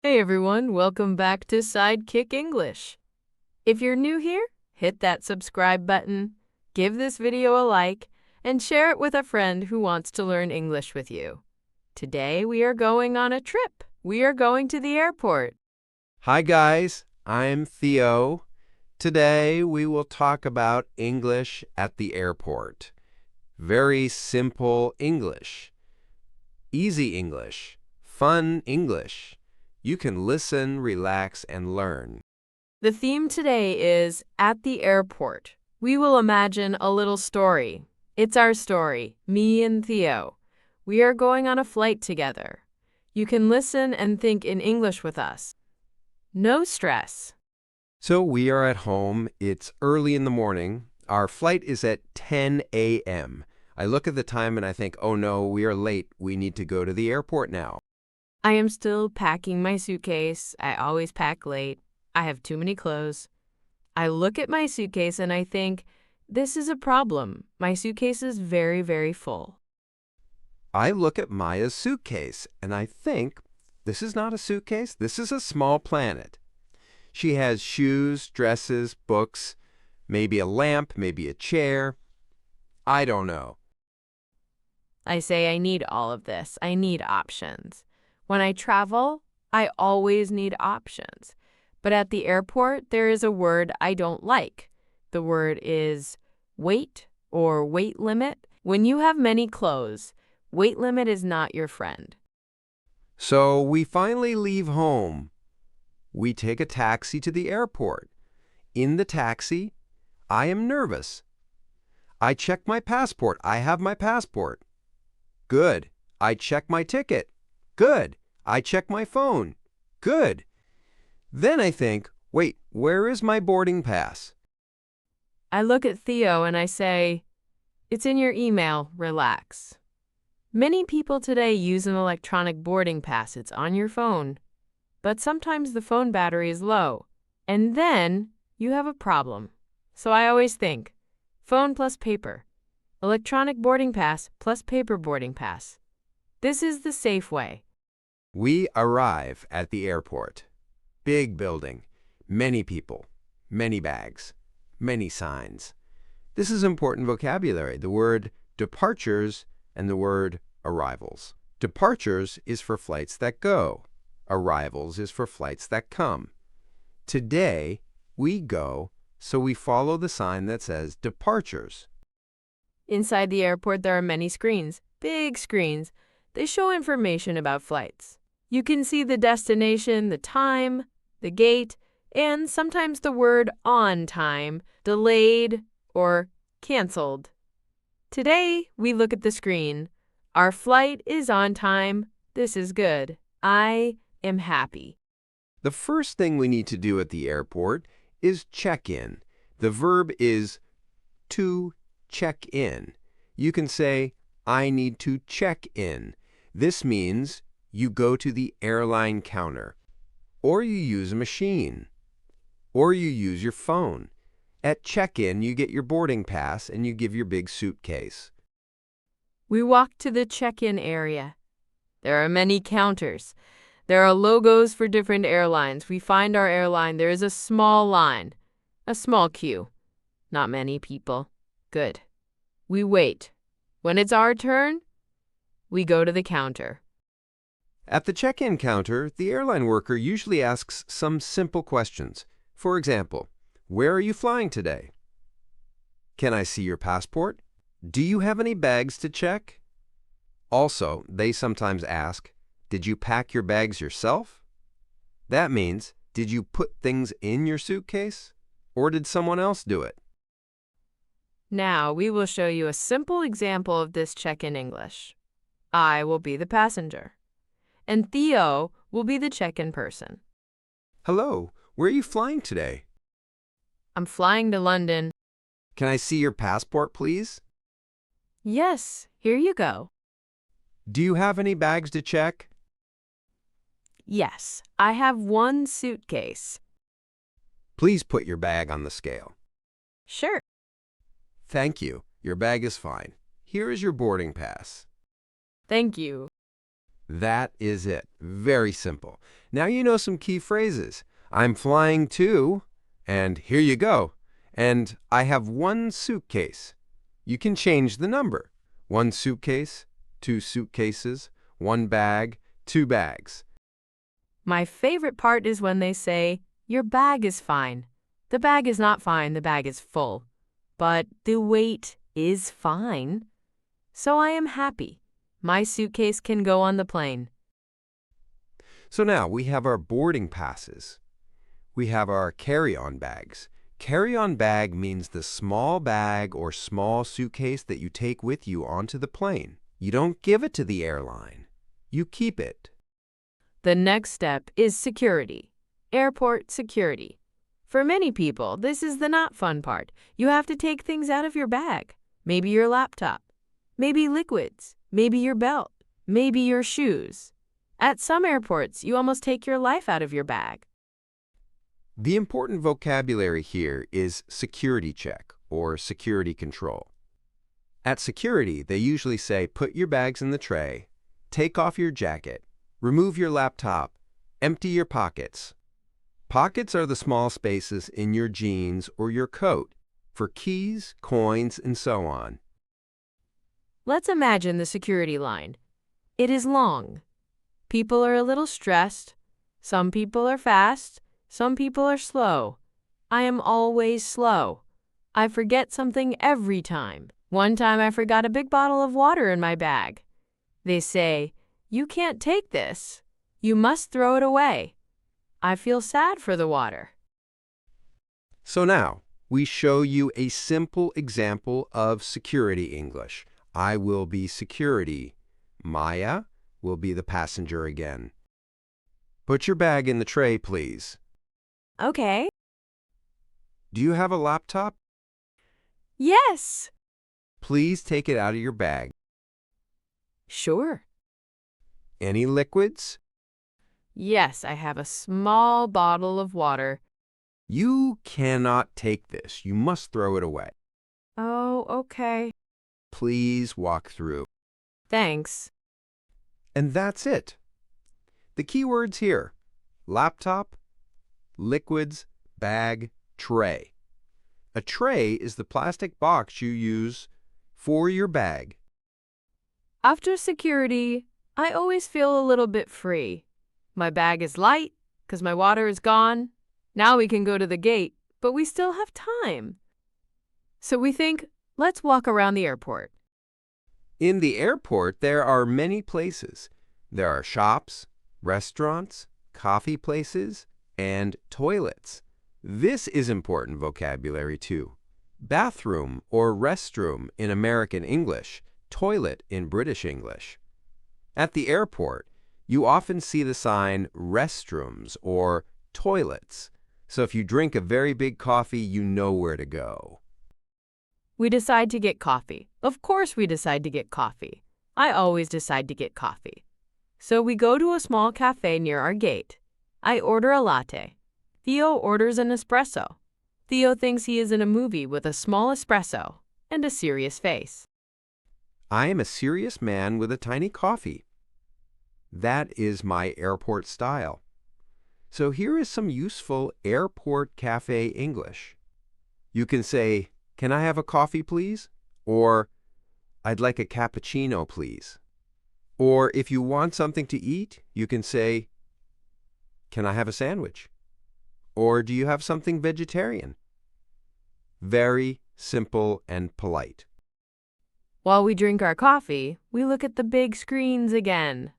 Hey everyone, welcome back to Sidekick English. If you're new here, hit that subscribe button, give this video a like, and share it with a friend who wants to learn English with you. Today we are going on a trip. We are going to the airport. Hi guys, I'm Theo. Today we will talk about English at the airport. Very simple English. Easy English. Fun English. You can listen, relax, and learn. The theme today is at the airport. We will imagine a little story. It's our story, me and Theo. We are going on a flight together. You can listen and think in English with us. No stress. So we are at home. It's early in the morning. Our flight is at 10 a.m. I look at the time and I think, oh no, we are late. We need to go to the airport now. I am still packing my suitcase. I always pack late. I have too many clothes. I look at my suitcase and I think, this is a problem. My suitcase is very, very full. I look at Maya's suitcase and I think, this is not a suitcase. This is a small planet. She has shoes, dresses, books, maybe a lamp, maybe a chair. I don't know. I say I need all of this. I need options. When I travel, I always need options. But at the airport, there is a word I don't like. The word is weight or weight limit. When you have many clothes, weight limit is not your friend. So we finally leave home. We take a taxi to the airport. In the taxi, I am nervous. I check my passport. I have my passport. Good. I check my ticket. Good. I check my phone. Good. Then I think, wait, where is my boarding pass? I look at Theo and I say, it's in your email, relax. Many people today use an electronic boarding pass. It's on your phone. But sometimes the phone battery is low, and then you have a problem. So I always think, phone plus paper, electronic boarding pass plus paper boarding pass. This is the safe way. We arrive at the airport. Big building, many people, many bags, many signs. This is important vocabulary, the word departures and the word arrivals. Departures is for flights that go. Arrivals is for flights that come. Today, we go, so we follow the sign that says departures. Inside the airport, there are many screens, big screens. They show information about flights. You can see the destination, the time, the gate, and sometimes the word on time, delayed, or canceled. Today, we look at the screen. Our flight is on time. This is good. I am happy. The first thing we need to do at the airport is check in. The verb is to check in. You can say, I need to check in. This means you go to the airline counter, or you use a machine, or you use your phone. At check-in, you get your boarding pass and you give your big suitcase. We walk to the check-in area. There are many counters. There are logos for different airlines. We find our airline. There is a small line, a small queue. Not many people. Good. We wait. When it's our turn, we go to the counter. At the check-in counter, the airline worker usually asks some simple questions. For example, where are you flying today? Can I see your passport? Do you have any bags to check? Also, they sometimes ask, did you pack your bags yourself? That means, did you put things in your suitcase? Or did someone else do it? Now, we will show you a simple example of this check-in English. I will be the passenger, and Theo will be the check-in person. Hello, where are you flying today? I'm flying to London. Can I see your passport, please? Yes, here you go. Do you have any bags to check? Yes, I have one suitcase. Please put your bag on the scale. Sure. Thank you. Your bag is fine. Here is your boarding pass. Thank you. That is it. Very simple. Now you know some key phrases. I'm flying to, and here you go. And I have one suitcase. You can change the number. One suitcase, two suitcases, one bag, two bags. My favorite part is when they say, your bag is fine. The bag is not fine, the bag is full. But the weight is fine. So I am happy. My suitcase can go on the plane. So now we have our boarding passes. We have our carry-on bags. Carry-on bag means the small bag or small suitcase that you take with you onto the plane. You don't give it to the airline. You keep it. The next step is security. Airport security. For many people, this is the not fun part. You have to take things out of your bag. Maybe your laptop. Maybe liquids. Maybe your belt. Maybe your shoes. At some airports, you almost take your life out of your bag. The important vocabulary here is security check or security control. At security, they usually say put your bags in the tray, take off your jacket, remove your laptop, empty your pockets. Pockets are the small spaces in your jeans or your coat for keys, coins, and so on. Let's imagine the security line. It is long. People are a little stressed. Some people are fast. Some people are slow. I am always slow. I forget something every time. One time I forgot a big bottle of water in my bag. They say, you can't take this. You must throw it away. I feel sad for the water. So now, we show you a simple example of security English. I will be security. Maya will be the passenger again. Put your bag in the tray, please. Okay. Do you have a laptop? Yes. Please take it out of your bag. Sure. Any liquids? Yes, I have a small bottle of water. You cannot take this. You must throw it away. Oh, okay. Please walk through. Thanks. And that's it. The key words here: laptop, liquids, bag, tray. A tray is the plastic box you use for your bag. After security, I always feel a little bit free. My bag is light because my water is gone. Now we can go to the gate, but we still have time. So we think, let's walk around the airport. In the airport, there are many places. There are shops, restaurants, coffee places, and toilets. This is important vocabulary too. Bathroom or restroom in American English, toilet in British English. At the airport, you often see the sign restrooms or toilets. So if you drink a very big coffee, you know where to go. We decide to get coffee. Of course we decide to get coffee. I always decide to get coffee. So we go to a small cafe near our gate. I order a latte. Theo orders an espresso. Theo thinks he is in a movie with a small espresso and a serious face. I am a serious man with a tiny coffee. That is my airport style. So here is some useful airport cafe English. You can say, "Can I have a coffee, please?" Or, "I'd like a cappuccino, please." Or if you want something to eat, you can say, "Can I have a sandwich?" Or, "Do you have something vegetarian?" Very simple and polite. While we drink our coffee, we look at the big screens again.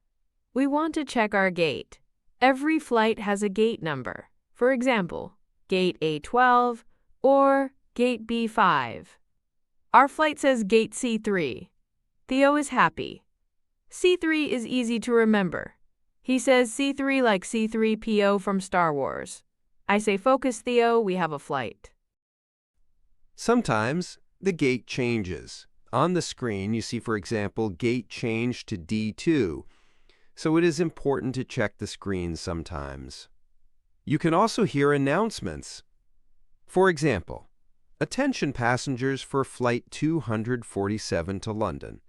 We want to check our gate. Every flight has a gate number. For example, gate A12 or gate B5. Our flight says gate C3. Theo is happy. C3 is easy to remember. He says C3 like C3PO from Star Wars. I say, "Focus, Theo, we have a flight." Sometimes the gate changes. On the screen, you see, for example, gate changed to D2. So it is important to check the screen sometimes. You can also hear announcements. For example, attention passengers for flight 247 to London.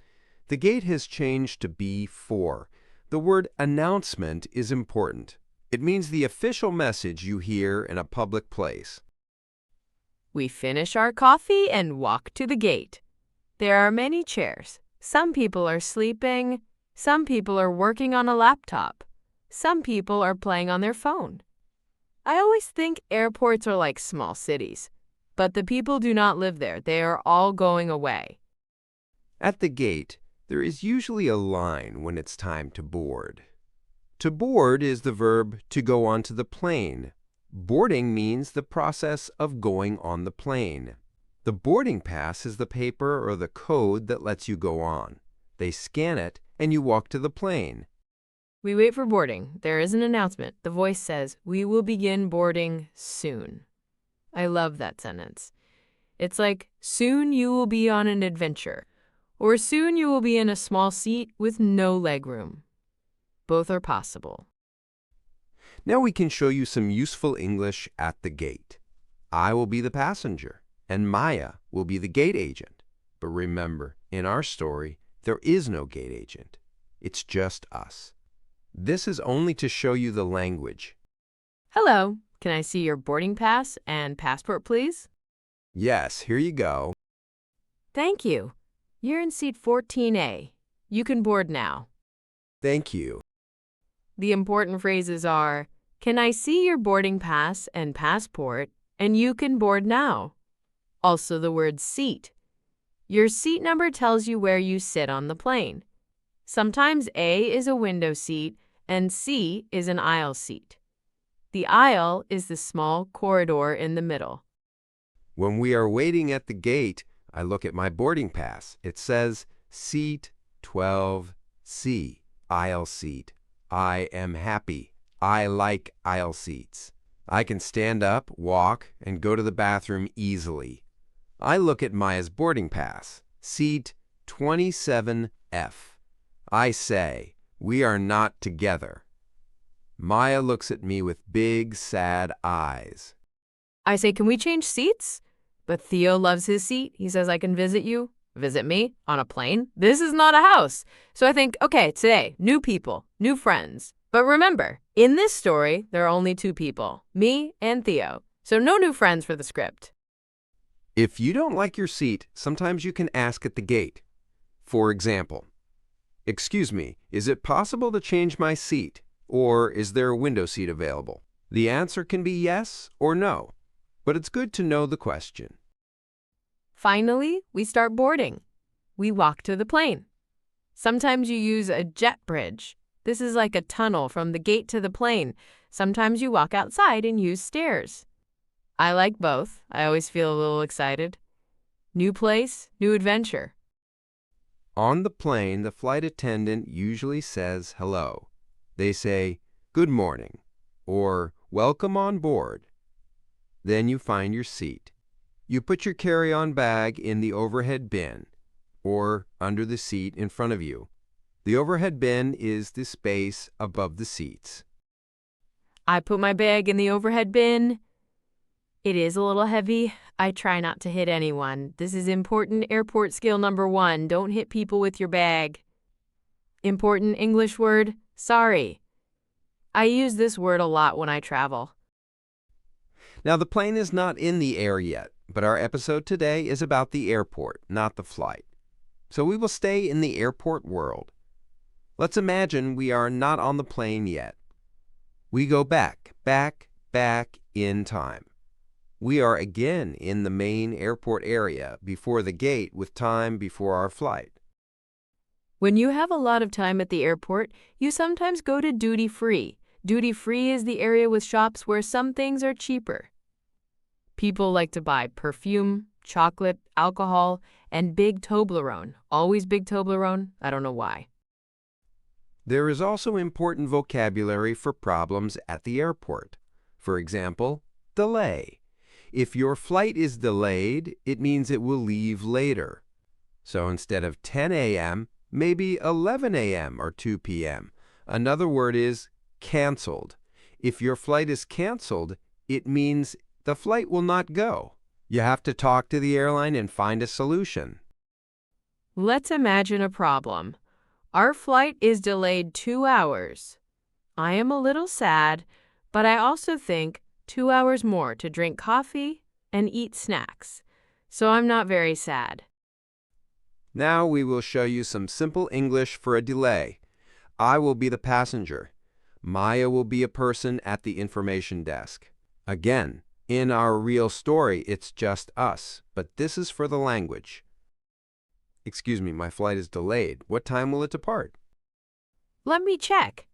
The gate has changed to B4. The word announcement is important. It means the official message you hear in a public place. We finish our coffee and walk to the gate. There are many chairs. Some people are sleeping. Some people are working on a laptop. Some people are playing on their phone. I always think airports are like small cities, but the people do not live there. They are all going away. At the gate, there is usually a line when it's time to board. To board is the verb to go onto the plane. Boarding means the process of going on the plane. The boarding pass is the paper or the code that lets you go on. They scan it and you walk to the plane. We wait for boarding. There is an announcement. The voice says, "We will begin boarding soon." I love that sentence. It's like, soon you will be on an adventure, or soon you will be in a small seat with no legroom. Both are possible. Now we can show you some useful English at the gate. I will be the passenger, and Maya will be the gate agent. But remember, in our story, there is no gate agent. It's just us. This is only to show you the language. Hello, can I see your boarding pass and passport, please? Yes, here you go. Thank you. You're in seat 14A. You can board now. Thank you. The important phrases are, can I see your boarding pass and passport, and you can board now. Also the word seat. Your seat number tells you where you sit on the plane. Sometimes A is a window seat and C is an aisle seat. The aisle is the small corridor in the middle. When we are waiting at the gate, I look at my boarding pass. It says seat 12C, aisle seat. I am happy. I like aisle seats. I can stand up, walk, and go to the bathroom easily. I look at Maya's boarding pass, seat 27F. I say, we are not together. Maya looks at me with big, sad eyes. I say, can we change seats? But Theo loves his seat. He says, I can visit you. Visit me on a plane? This is not a house. So I think, okay, today, new people, new friends. But remember, in this story, there are only two people, me and Theo. So no new friends for the script. If you don't like your seat, sometimes you can ask at the gate. For example, excuse me, is it possible to change my seat? Or is there a window seat available? The answer can be yes or no, but it's good to know the question. Finally, we start boarding. We walk to the plane. Sometimes you use a jet bridge. This is like a tunnel from the gate to the plane. Sometimes you walk outside and use stairs. I like both. I always feel a little excited. New place, new adventure. On the plane, the flight attendant usually says hello. They say, good morning, or welcome on board. Then you find your seat. You put your carry-on bag in the overhead bin, or under the seat in front of you. The overhead bin is the space above the seats. I put my bag in the overhead bin. It is a little heavy. I try not to hit anyone. This is important airport skill number 1. Don't hit people with your bag. Important English word, sorry. I use this word a lot when I travel. Now, the plane is not in the air yet, but our episode today is about the airport, not the flight. So we will stay in the airport world. Let's imagine we are not on the plane yet. We go back in time. We are again in the main airport area before the gate with time before our flight. When you have a lot of time at the airport, you sometimes go to duty-free. Duty-free is the area with shops where some things are cheaper. People like to buy perfume, chocolate, alcohol, and big Toblerone. Always big Toblerone? I don't know why. There is also important vocabulary for problems at the airport. For example, delay. If your flight is delayed, it means it will leave later. So instead of 10 a.m., maybe 11 a.m. or 2 p.m. Another word is canceled. If your flight is canceled, it means the flight will not go. You have to talk to the airline and find a solution. Let's imagine a problem. Our flight is delayed 2 hours. I am a little sad, but I also think 2 hours more to drink coffee and eat snacks. So I'm not very sad. Now we will show you some simple English for a delay. I will be the passenger. Maya will be a person at the information desk. Again, in our real story, it's just us, but this is for the language. Excuse me, my flight is delayed. What time will it depart? Let me check.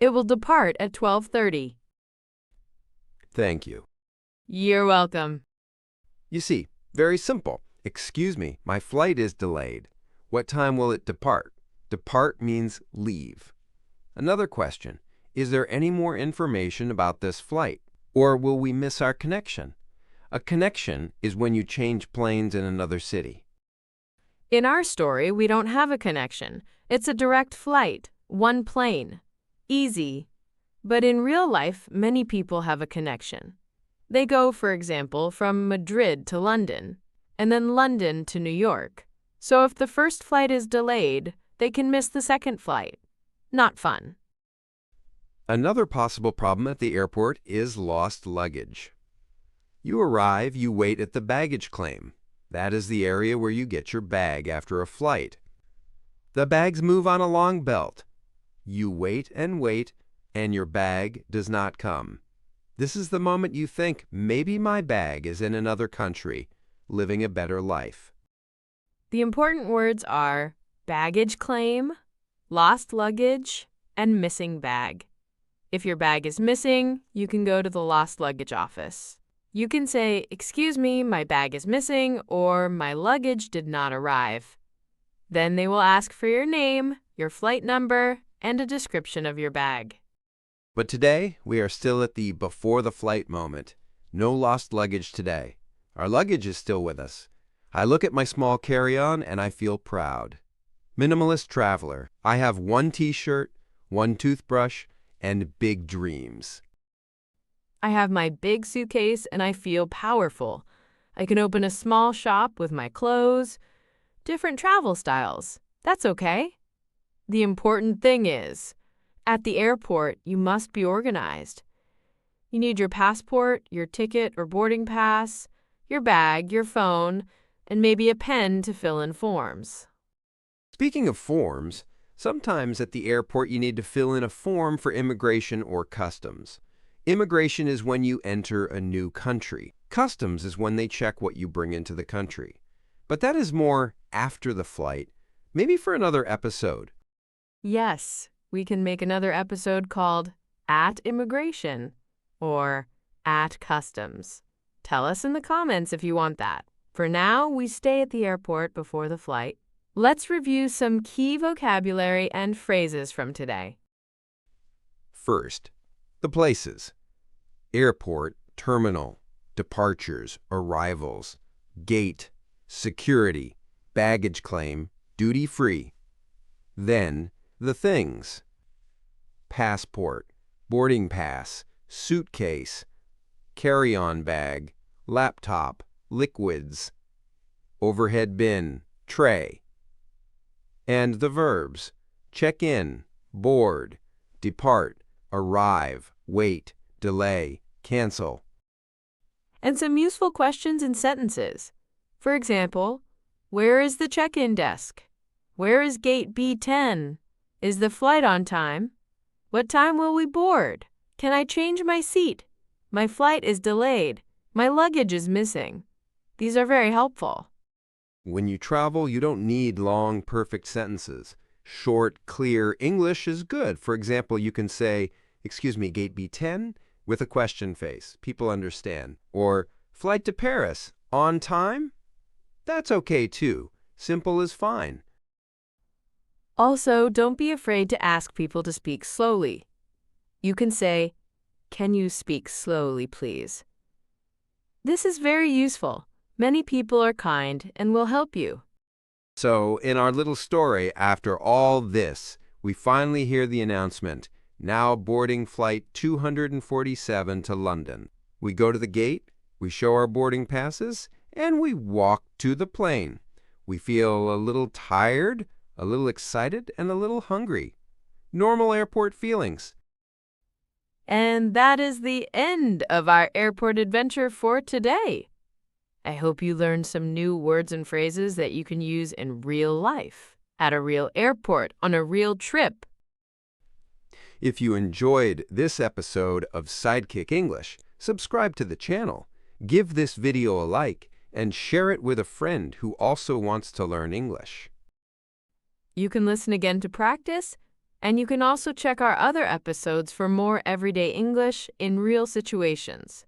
It will depart at 12:30. Thank you. You're welcome. You see, very simple. Excuse me, my flight is delayed. What time will it depart? Depart means leave. Another question, is there any more information about this flight? Or will we miss our connection? A connection is when you change planes in another city. In our story, we don't have a connection. It's a direct flight, one plane. Easy. But in real life, many people have a connection. They go, for example, from Madrid to London, and then London to New York. So if the first flight is delayed, they can miss the second flight. Not fun. Another possible problem at the airport is lost luggage. You arrive, you wait at the baggage claim. That is the area where you get your bag after a flight. The bags move on a long belt. You wait, and your bag does not come. This is the moment you think, maybe my bag is in another country, living a better life. The important words are baggage claim, lost luggage, and missing bag. If your bag is missing, you can go to the lost luggage office. You can say, "Excuse me, my bag is missing," or "My luggage did not arrive." Then they will ask for your name, your flight number, and a description of your bag. But today, we are still at the before the flight moment. No lost luggage today. Our luggage is still with us. I look at my small carry-on and I feel proud. Minimalist traveler. I have one t-shirt, one toothbrush, and big dreams. I have my big suitcase and I feel powerful. I can open a small shop with my clothes, different travel styles. That's okay. The important thing is, at the airport, you must be organized. You need your passport, your ticket or boarding pass, your bag, your phone, and maybe a pen to fill in forms. Speaking of forms, sometimes at the airport you need to fill in a form for immigration or customs. Immigration is when you enter a new country. Customs is when they check what you bring into the country. But that is more after the flight, maybe for another episode. Yes, we can make another episode called At Immigration or At Customs. Tell us in the comments if you want that. For now, we stay at the airport before the flight. Let's review some key vocabulary and phrases from today. First, the places. Airport, terminal, departures, arrivals, gate, security, baggage claim, duty-free. Then, the things. Passport, boarding pass, suitcase, carry-on bag, laptop, liquids, overhead bin, tray. And the verbs, check in, board, depart, arrive, wait, delay, cancel. And some useful questions and sentences. For example, where is the check-in desk? Where is gate B10? Is the flight on time? What time will we board? Can I change my seat? My flight is delayed. My luggage is missing. These are very helpful. When you travel, you don't need long, perfect sentences. Short, clear English is good. For example, you can say, "Excuse me, gate B10?" with a question face. People understand. Or, "Flight to Paris, on time?" That's okay too. Simple is fine. Also, don't be afraid to ask people to speak slowly. You can say, "Can you speak slowly, please?" This is very useful. Many people are kind and will help you. So, in our little story, after all this, we finally hear the announcement, now boarding flight 247 to London. We go to the gate, we show our boarding passes, and we walk to the plane. We feel a little tired, a little excited, and a little hungry. Normal airport feelings. And that is the end of our airport adventure for today. I hope you learned some new words and phrases that you can use in real life, at a real airport, on a real trip. If you enjoyed this episode of Sidekick English, subscribe to the channel, give this video a like, and share it with a friend who also wants to learn English. You can listen again to practice, and you can also check our other episodes for more everyday English in real situations.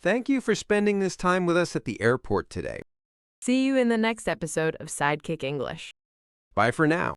Thank you for spending this time with us at the airport today. See you in the next episode of Sidekick English. Bye for now.